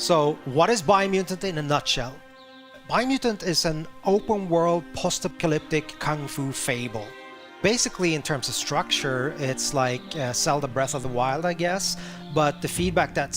So what is Biomutant in a nutshell? Biomutant is an open world post-apocalyptic kung fu fable. Basically, in terms of structure, it's like Zelda Breath of the Wild, I guess. But the feedback that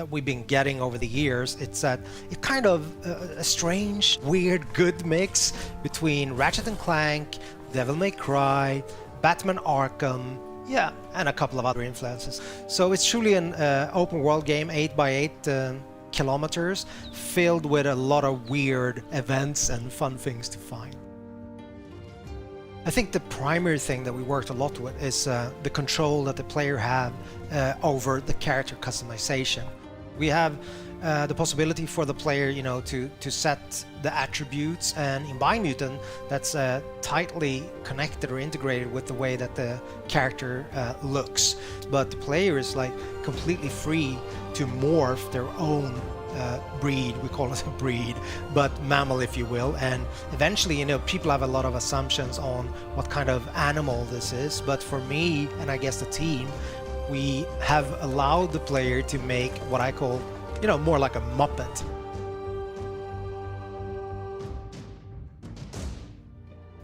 we've been getting over the years, it's that it kind of a strange, weird, good mix between Ratchet and Clank, Devil May Cry, Batman Arkham, yeah, and a couple of other influences. So it's truly an open world game, 8x8 kilometers, filled with a lot of weird events and fun things to find. I think the primary thing that we worked a lot with is the control that the player have over the character customization. We have the possibility for the player, to set the attributes, and in Biomutant, that's tightly connected or integrated with the way that the character looks. But the player is like completely free to morph their own breed, we call it a breed, but mammal, if you will. And eventually, people have a lot of assumptions on what kind of animal this is. But for me, and I guess the team, we have allowed the player to make what I call, more like a Muppet.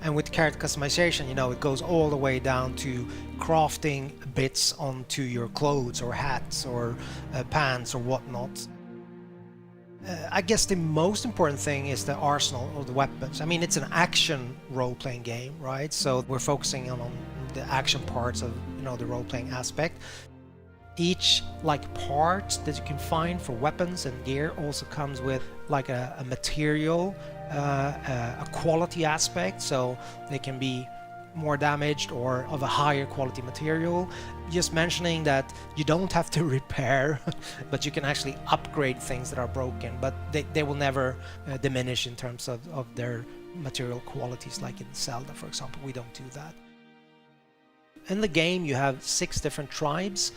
And with character customization, it goes all the way down to crafting bits onto your clothes or hats or pants or whatnot. I guess the most important thing is the arsenal of the weapons. I mean, it's an action role-playing game, right? So we're focusing on the action parts of, the role-playing aspect. Each part that you can find for weapons and gear also comes with like a material, a quality aspect, so they can be more damaged or of a higher quality material. Just mentioning that you don't have to repair, but you can actually upgrade things that are broken, but they will never diminish in terms of their material qualities, like in Zelda, for example. We don't do that. In the game, you have 6 different tribes,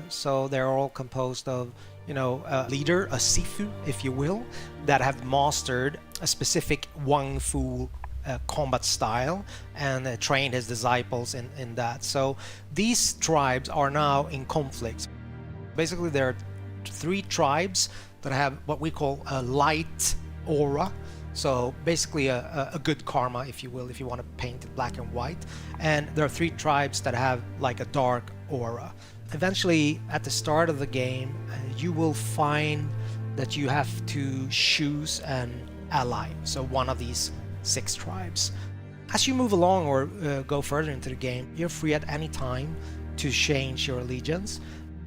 so they're all composed of, a leader, a Sifu, if you will, that have mastered a specific Wang Fu combat style and trained his disciples in that. So these tribes are now in conflict. Basically, there are 3 tribes that have what we call a light aura. So basically a good karma, if you will, if you want to paint it black and white. And there are 3 tribes that have like a dark aura. Eventually, at the start of the game, you will find that you have to choose an ally. So one of these 6 tribes. As you move along or go further into the game, you're free at any time to change your allegiance.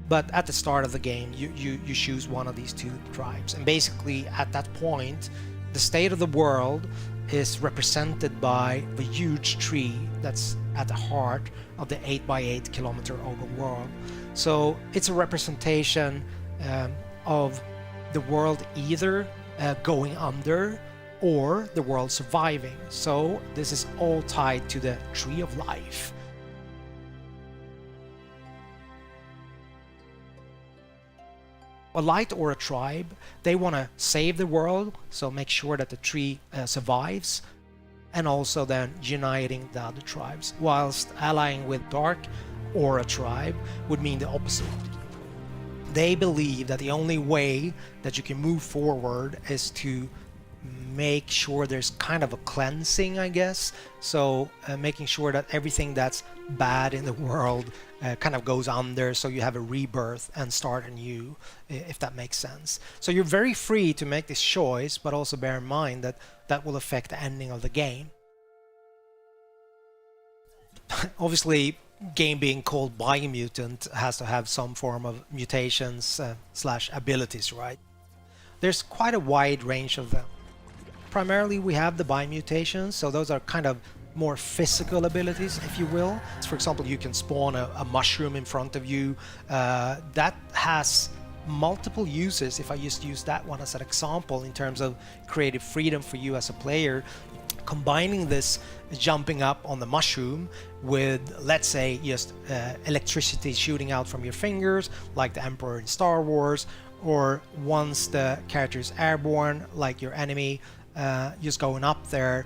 But at the start of the game, you choose one of these 2 tribes. And basically, at that point, the state of the world is represented by the huge tree that's at the heart of the 8x8 kilometer open world. So it's a representation of the world either going under or the world surviving. So this is all tied to the tree of life. A light aura tribe, they want to save the world, so make sure that the tree survives, and also then uniting the other tribes, whilst allying with dark aura tribe would mean the opposite. They believe that the only way that you can move forward is to make sure there's kind of a cleansing, I guess. So making sure that everything that's bad in the world kind of goes under, so you have a rebirth and start anew, if that makes sense. So you're very free to make this choice, but also bear in mind that that will affect the ending of the game. Obviously, game being called Biomutant has to have some form of mutations slash abilities, right? There's quite a wide range of them. Primarily, we have the Biomutations, so those are kind of more physical abilities, if you will. For example, you can spawn a mushroom in front of you. That has multiple uses, if I just use that one as an example, in terms of creative freedom for you as a player. Combining this jumping up on the mushroom with, let's say, just electricity shooting out from your fingers, like the Emperor in Star Wars, or once the character is airborne, like your enemy, just going up there,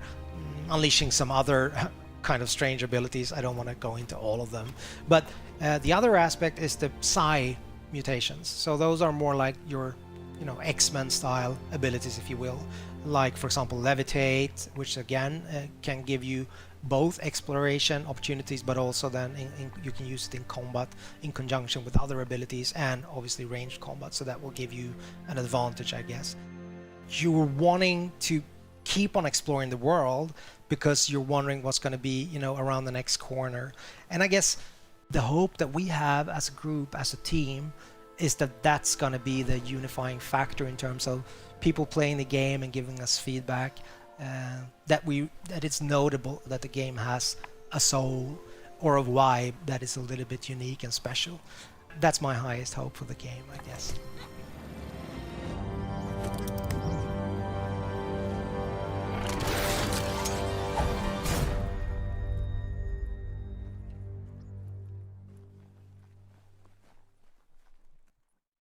unleashing some other kind of strange abilities. I don't want to go into all of them. But the other aspect is the psi mutations. So those are more like your you know, X-Men style abilities, if you will, like for example levitate, which again can give you both exploration opportunities, but also then you can use it in combat in conjunction with other abilities and obviously ranged combat, so that will give you an advantage, I guess. You're wanting to keep on exploring the world because you're wondering what's going to be, you know, around the next corner. And I guess the hope that we have as a group, as a team, is that that's going to be the unifying factor in terms of people playing the game and giving us feedback, that it's notable that the game has a soul or a vibe that is a little bit unique and special. That's my highest hope for the game, I guess.